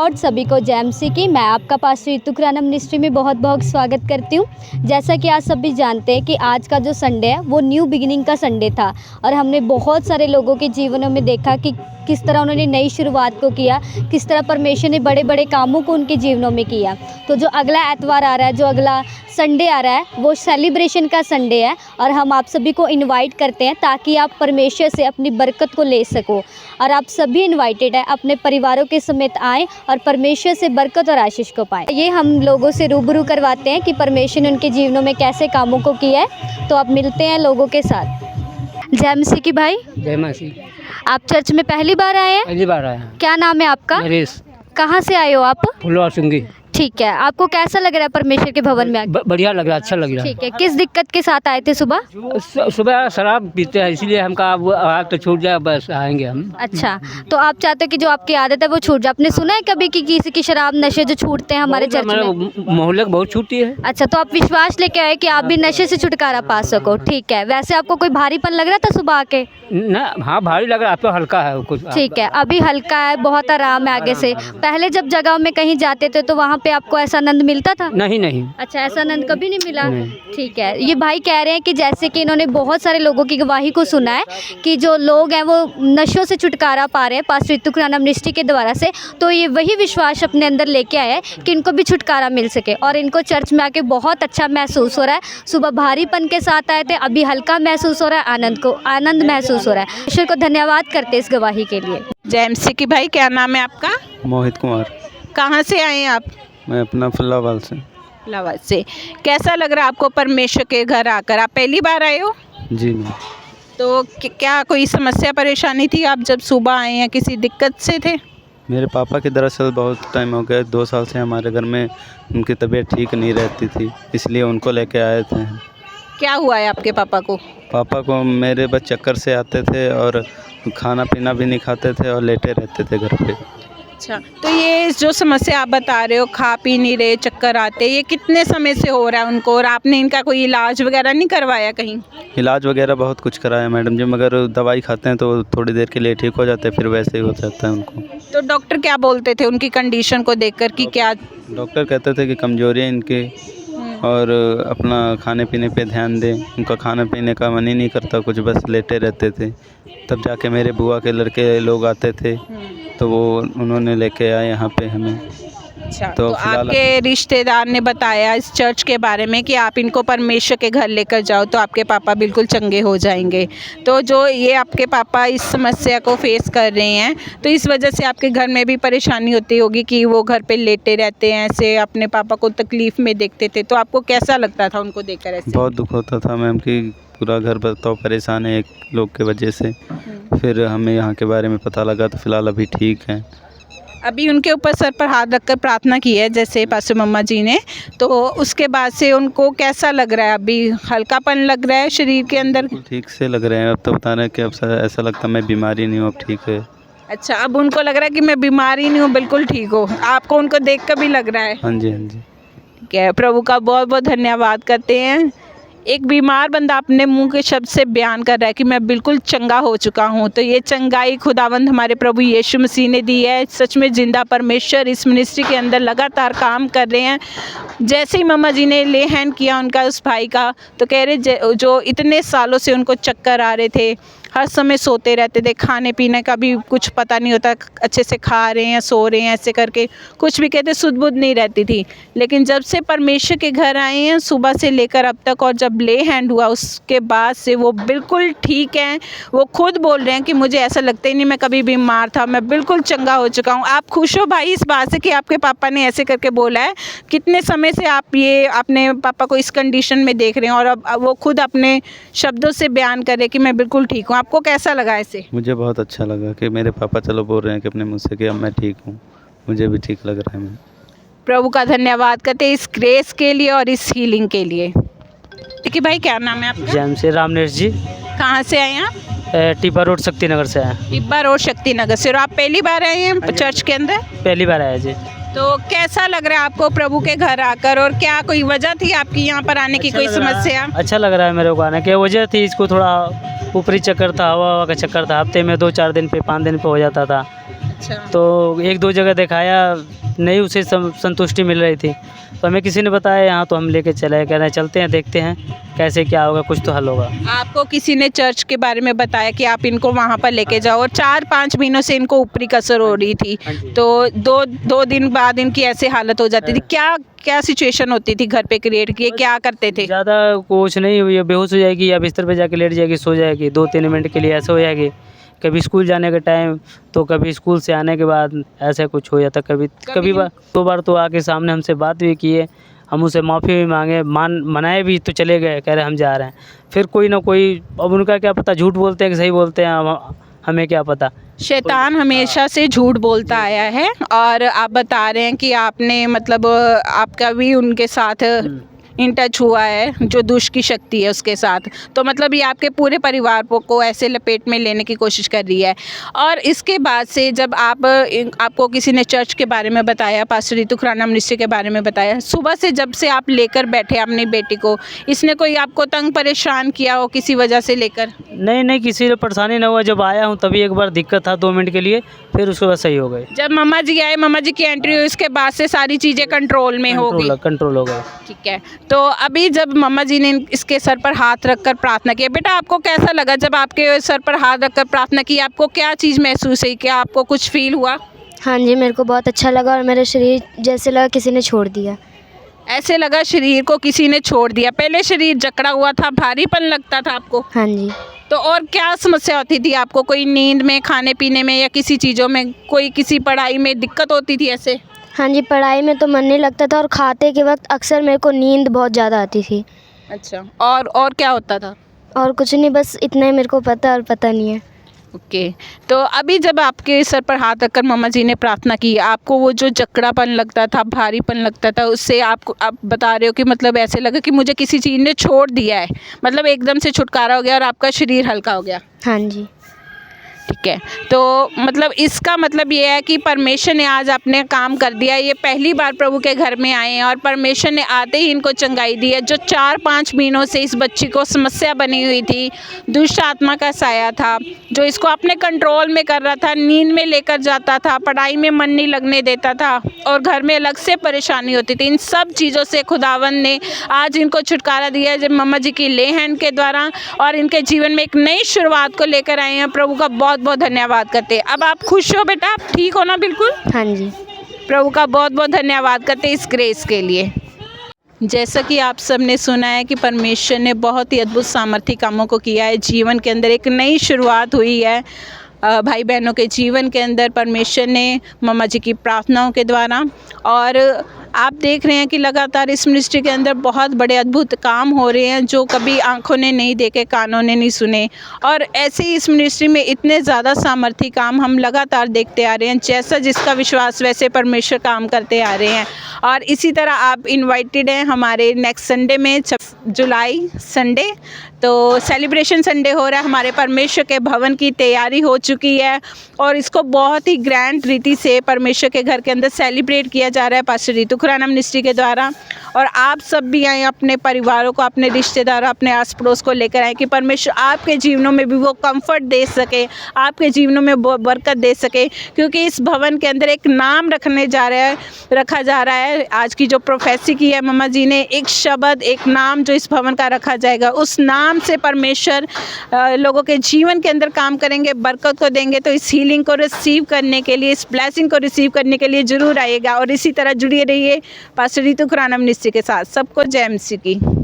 Lord सभी को जैमसी की मैं आपका पास्टर रितु खुराना मिनिस्ट्री में बहुत बहुत स्वागत करती हूँ। जैसा कि आज सभी जानते हैं कि आज का जो संडे है वो न्यू बिगिनिंग का संडे था और हमने बहुत सारे लोगों के जीवनों में देखा कि किस तरह उन्होंने नई शुरुआत को किया, किस तरह परमेश्वर ने बड़े बड़े कामों को उनके जीवनों में किया। तो जो अगला एतवार आ रहा है, जो अगला संडे आ रहा है, वो सेलिब्रेशन का संडे है और हम आप सभी को इनवाइट करते हैं ताकि आप परमेश्वर से अपनी बरकत को ले सको। और आप सभी इनवाइटेड है, अपने परिवारों के समेत आएँ और परमेश्वर से बरकत और आशीष को पाएँ। ये हम लोगों से रूबरू करवाते हैं कि परमेश्वर ने उनके जीवनों में कैसे कामों को किया है। तो आप मिलते हैं लोगों के साथ। जय मसीह की भाई। जय मसीह। आप चर्च में पहली बार आए हैं? पहली बार आया हूँ। क्या नाम है आपका? नरेश। कहाँ से आए हो आप? फुलवा सिंगी। ठीक है, आपको कैसा लग रहा है परमेश्वर के भवन में आके? बढ़िया लग रहा है, अच्छा लग रहा है। ठीक है, किस दिक्कत के साथ आए थे सुबह? सुबह शराब पीते हैं, इसलिए हम कहा अब आग तो छूट जाए, बस आएंगे हम। अच्छा, तो आप चाहते हो कि जो आपकी आदत है वो छूट जाए। आपने सुना है कभी कि किसी की शराब नशे जो छूटते हैं हमारे चर्च में? मोहल्ले को बहुत छूटती है। अच्छा, तो आप विश्वास लेके आए कि आप भी नशे से छुटकारा पा सको। ठीक है, वैसे आपको कोई भारीपन लग रहा था सुबह आके? ना, हाँ भारी लग रहा है, अब तो हल्का है कुछ। ठीक है, अभी हल्का है, बहुत आराम है आगे से। पहले जब जगह में कहीं जाते थे तो वहाँ पे आपको ऐसा आनंद मिलता था? नहीं नहीं। अच्छा, ऐसा आनंद कभी नहीं मिला? नहीं। ठीक है, ये भाई कह रहे हैं कि जैसे कि इन्होंने बहुत सारे लोगों की गवाही को सुना है कि जो लोग हैं वो नशों से छुटकारा पा रहे हैं पास्टर रितु खुराना मिनिस्ट्री के द्वारा से। तो ये वही विश्वास अपने अंदर लेके आए हैं कि इनको भी छुटकारा मिल सके और इनको चर्च में आके बहुत अच्छा महसूस हो रहा है। सुबह भारीपन के साथ आए थे, अभी हल्का महसूस हो रहा है, आनंद महसूस हो रहा है। ईश्वर को धन्यवाद करते इस गवाही के लिए। जैमसी की भाई, क्या नाम है आपका? मोहित कुमार। कहाँ से आए हैं आप? मैं अपना फुल्लावाल से। फुल्लावाल से। कैसा लग रहा है आपको परमेश्वर के घर आकर? आप पहली बार आए हो? जी नहीं। तो क्या कोई समस्या परेशानी थी? आप जब सुबह आए हैं किसी दिक्कत से थे? मेरे पापा के दरअसल बहुत टाइम हो गया, 2 साल से हमारे घर में उनकी तबीयत ठीक नहीं रहती थी, इसलिए उनको लेके आए थे। क्या हुआ है आपके पापा को? पापा को मेरे बस चक्कर से आते थे और खाना पीना भी नहीं खाते थे और लेटे रहते थे घर पे। अच्छा, तो ये जो समस्या आप बता रहे हो, खा पी नहीं रहे, चक्कर आते, ये कितने समय से हो रहा है उनको? और आपने इनका कोई इलाज वगैरह नहीं करवाया कहीं? इलाज वगैरह बहुत कुछ कराया मैडम जी, मगर दवाई खाते हैं तो थोड़ी देर के लिए ठीक हो जाते हैं, फिर वैसे ही हो जाता है उनको। तो डॉक्टर क्या बोलते थे उनकी कंडीशन को देखकर कि क्या? डॉक्टर कहते थे कि कमजोरी है इनकी और अपना खाने पीने पे ध्यान दें। उनका खाने पीने का मन ही नहीं करता कुछ, बस लेटे रहते थे। तब जाके मेरे बुआ के लड़के लोग आते थे तो वो उन्होंने लेके आए यहाँ पे हमें। अच्छा, तो आपके रिश्तेदार ने बताया इस चर्च के बारे में कि आप इनको परमेश्वर के घर लेकर जाओ तो आपके पापा बिल्कुल चंगे हो जाएंगे। तो जो ये आपके पापा इस समस्या को फेस कर रहे हैं, तो इस वजह से आपके घर में भी परेशानी होती होगी कि वो घर पे लेटे रहते हैं, ऐसे अपने पापा को तकलीफ़ में देखते थे। तो आपको कैसा लगता था उनको देखकर ऐसे? बहुत दुख होता था मैम कि पूरा घर बताओ परेशान है एक लोग के वजह से। फिर हमें यहाँ के बारे में पता लगा तो फ़िलहाल अभी ठीक है। अभी उनके ऊपर सर पर हाथ रखकर प्रार्थना की है जैसे पास्टर मम्मा जी ने, तो उसके बाद से उनको कैसा लग रहा है? अभी हल्कापन लग रहा है शरीर के अंदर? ठीक से लग रहे हैं, अब तो बता रहे हैं कि अब ऐसा लगता है मैं बीमारी नहीं हूँ, अब ठीक है। अच्छा, अब उनको लग रहा है कि मैं बीमारी नहीं हूँ, बिल्कुल ठीक हो। आपको उनको देख कर भी लग रहा है? हाँ जी, हाँ जी। ठीक है, प्रभु का बहुत बहुत धन्यवाद करते हैं। एक बीमार बंदा अपने मुंह के शब्द से बयान कर रहा है कि मैं बिल्कुल चंगा हो चुका हूं। तो ये चंगाई खुदावंद हमारे प्रभु यीशु मसीह ने दी है। सच में जिंदा परमेश्वर इस मिनिस्ट्री के अंदर लगातार काम कर रहे हैं। जैसे ही मम्मा जी ने ले हैंड किया उनका उस भाई का, तो कह रहे जो इतने सालों से उनको चक्कर आ रहे थे, हर समय सोते रहते थे, खाने पीने का भी कुछ पता नहीं होता, अच्छे से खा रहे हैं, सो रहे हैं, ऐसे करके कुछ भी कहते सुध बुध नहीं रहती थी। लेकिन जब से परमेश्वर के घर आए हैं सुबह से लेकर अब तक, और जब ले हैंड हुआ उसके बाद से वो बिल्कुल ठीक हैं। वो खुद बोल रहे हैं कि मुझे ऐसा लगता ही नहीं मैं कभी बीमार था, मैं बिल्कुल चंगा हो चुका हूँ। आप खुश हो भाई इस बात से कि आपके पापा ने ऐसे करके बोला है? कितने समय से आप ये अपने पापा को इस कंडीशन में देख रहे हैं और अब वो खुद अपने शब्दों से बयान कर रहे हैं कि मैं बिल्कुल ठीक हूँ? आपको कैसा लगा ऐसे? मुझे बहुत अच्छा लगा कि मेरे पापा चलो बोल रहे हैं कि अपने मुँह से कि अब मैं ठीक हूँ, मुझे भी ठीक लग रहा है। मैं प्रभु का धन्यवाद करते हैं इस ग्रेस के लिए और इस हीलिंग के लिए। ठीक है भाई, क्या नाम है आपका? जैमसी रामनेश जी। कहाँ से आए हैं आप? टिब्बा रोड शक्तिनगर से आए। टिब्बा रोड शक्तिनगर से। और आप पहली बार आए हैं चर्च के अंदर? पहली बार आया जी। तो कैसा लग रहा है आपको प्रभु के घर आकर, और क्या कोई वजह थी आपकी यहाँ पर आने की? कोई समस्या? अच्छा लग रहा है मेरे को आने की। वजह थी इसको थोड़ा ऊपरी चक्कर था, हवा का चक्कर था, हफ्ते में 2-4 दिन पे 5 दिन पे हो जाता था। अच्छा। तो एक दो जगह दिखाया, नहीं उसे संतुष्टि मिल रही थी, तो हमें किसी ने बताया यहाँ, तो हम लेके चले, कह रहे हैं चलते हैं देखते हैं कैसे क्या होगा, कुछ तो हल होगा। आपको किसी ने चर्च के बारे में बताया कि आप इनको वहाँ पर लेके जाओ, और 4-5 महीनों से इनको ऊपरी कसर हो रही थी, तो दो दिन बाद इनकी ऐसी हालत हो जाती थी। क्या सिचुएशन होती थी घर पे क्रिएट की, क्या करते थे? ज़्यादा कुछ नहीं हुई, बेहोश हो जाएगी या बिस्तर पे जाके लेट जाएगी, सो जाएगी 2-3 मिनट के लिए, ऐसे हो जाएगी। कभी स्कूल जाने के टाइम, तो कभी स्कूल से आने के बाद ऐसा कुछ हो जाता। कभी 2 बार तो आके सामने हमसे बात भी की है, हम उसे माफ़ी भी मांगे, मनाए भी, तो चले गए, कह रहे हम जा रहे हैं। फिर कोई ना कोई, अब उनका क्या पता, झूठ बोलते हैं कि सही बोलते हैं, हमें क्या पता। शैतान हमेशा से झूठ बोलता आया है, और आप बता रहे हैं कि आपने मतलब आपका भी उनके साथ इन टच हुआ है, जो दुष्ट की शक्ति है उसके साथ, तो मतलब ये आपके पूरे परिवार को ऐसे लपेट में लेने की कोशिश कर रही है। और इसके बाद से जब आपको किसी ने चर्च के बारे में बताया, पास्टर रितु खुराना मिनिस्ट्री के बारे में बताया, सुबह से जब से आप लेकर बैठे अपनी बेटी को, इसने कोई आपको तंग परेशान किया हो किसी वजह से लेकर? नहीं, किसी से परेशानी ना हुआ। जब आया हूँ तभी एक बार दिक्कत था 2 मिनट के लिए, फिर उसके बाद सही हो गए। जब मम्मा जी आए, मम्मा जी की एंट्री हुई, उसके बाद से सारी चीज़ें कंट्रोल में हो गई? कंट्रोल हो गए। ठीक है, तो अभी जब मम्मा जी ने इसके सर पर हाथ रखकर प्रार्थना की, बेटा आपको कैसा लगा जब आपके सर पर हाथ रखकर प्रार्थना की? आपको क्या चीज़ महसूस हुई, क्या आपको कुछ फील हुआ? हाँ जी, मेरे को बहुत अच्छा लगा, और मेरा शरीर जैसे लगा किसी ने छोड़ दिया। ऐसे लगा शरीर को किसी ने छोड़ दिया। पहले शरीर जकड़ा हुआ था, भारीपन लगता था आपको? हाँ जी। तो और क्या समस्या होती थी आपको? कोई नींद में, खाने पीने में, या किसी चीज़ों में, कोई किसी पढ़ाई में दिक्कत होती थी ऐसे? हाँ जी, पढ़ाई में तो मन नहीं लगता था, और खाते के वक्त अक्सर मेरे को नींद बहुत ज़्यादा आती थी। अच्छा, और क्या होता था? और कुछ नहीं, बस इतना ही मेरे को पता, और पता नहीं है। ओके, तो अभी जब आपके सर पर हाथ रखकर मम्मा जी ने प्रार्थना की, आपको वो जो जकड़ापन लगता था, भारीपन लगता था, उससे आप बता रहे हो कि मतलब ऐसे लगा कि मुझे किसी चीज़ ने छोड़ दिया है, मतलब एकदम से छुटकारा हो गया और आपका शरीर हल्का हो गया? हाँ जी। ठीक है, तो मतलब इसका मतलब ये है कि परमेश्वर ने आज अपने काम कर दिया। ये पहली बार प्रभु के घर में आए हैं, और परमेश्वर ने आते ही इनको चंगाई दी है। जो 4-5 महीनों से इस बच्ची को समस्या बनी हुई थी, दुष्ट आत्मा का साया था, जो इसको अपने कंट्रोल में कर रहा था, नींद में लेकर जाता था, पढ़ाई में मन नहीं लगने देता था, और घर में अलग से परेशानी होती थी, इन सब चीज़ों से खुदावंद ने आज इनको छुटकारा दिया है जब मम्मा जी की ले हैंड के द्वारा, और इनके जीवन में एक नई शुरुआत को लेकर आए हैं। प्रभु का बहुत बहुत धन्यवाद करते हैं। अब आप खुश हो बेटा, आप ठीक हो ना बिल्कुल? हाँ जी। प्रभु का बहुत बहुत धन्यवाद करते हैं इस ग्रेस के लिए। जैसा कि आप सब ने सुना है कि परमेश्वर ने बहुत ही अद्भुत सामर्थ्य कामों को किया है, जीवन के अंदर एक नई शुरुआत हुई है। भाई बहनों के जीवन के अंदर परमेश्वर ने मम्मा जी की प्रार्थनाओं के द्वारा, और आप देख रहे हैं कि लगातार इस मिनिस्ट्री के अंदर बहुत बड़े अद्भुत काम हो रहे हैं जो कभी आंखों ने नहीं देखे, कानों ने नहीं सुने, और ऐसे ही इस मिनिस्ट्री में इतने ज़्यादा सामर्थ्य काम हम लगातार देखते आ रहे हैं। जैसा जिसका विश्वास वैसे परमेश्वर काम करते आ रहे हैं, और इसी तरह आप इनवाइटेड हैं हमारे नेक्स्ट संडे में, 6 जुलाई संडे, तो सेलिब्रेशन संडे हो रहा है। हमारे परमेश्वर के भवन की तैयारी हो चुकी है, और इसको बहुत ही ग्रैंड रीति से परमेश्वर के घर के अंदर सेलिब्रेट किया जा रहा है पास्टर रितु खुराना मिनिस्ट्री के द्वारा। और आप सब भी आए, अपने परिवारों को, अपने रिश्तेदारों, अपने आस पड़ोस को लेकर आए कि परमेश्वर आपके जीवनों में भी वो कंफर्ट दे सके, आपके जीवनों में वो बरकत दे सके, क्योंकि इस भवन के अंदर एक नाम रखा जा रहा है। आज की जो प्रोफेसी की है मम्मा जी ने, एक शब्द, एक नाम जो इस भवन का रखा जाएगा, उस नाम से परमेश्वर लोगों के जीवन के अंदर काम करेंगे, बरकत को देंगे। तो इस हीलिंग को रिसीव करने के लिए, इस ब्लेसिंग को रिसीव करने के लिए ज़रूर आइएगा, और इसी तरह जुड़े रहिए पास्टर रितु खुराना मिनिस्ट्री के साथ। सबको जय मसीह की।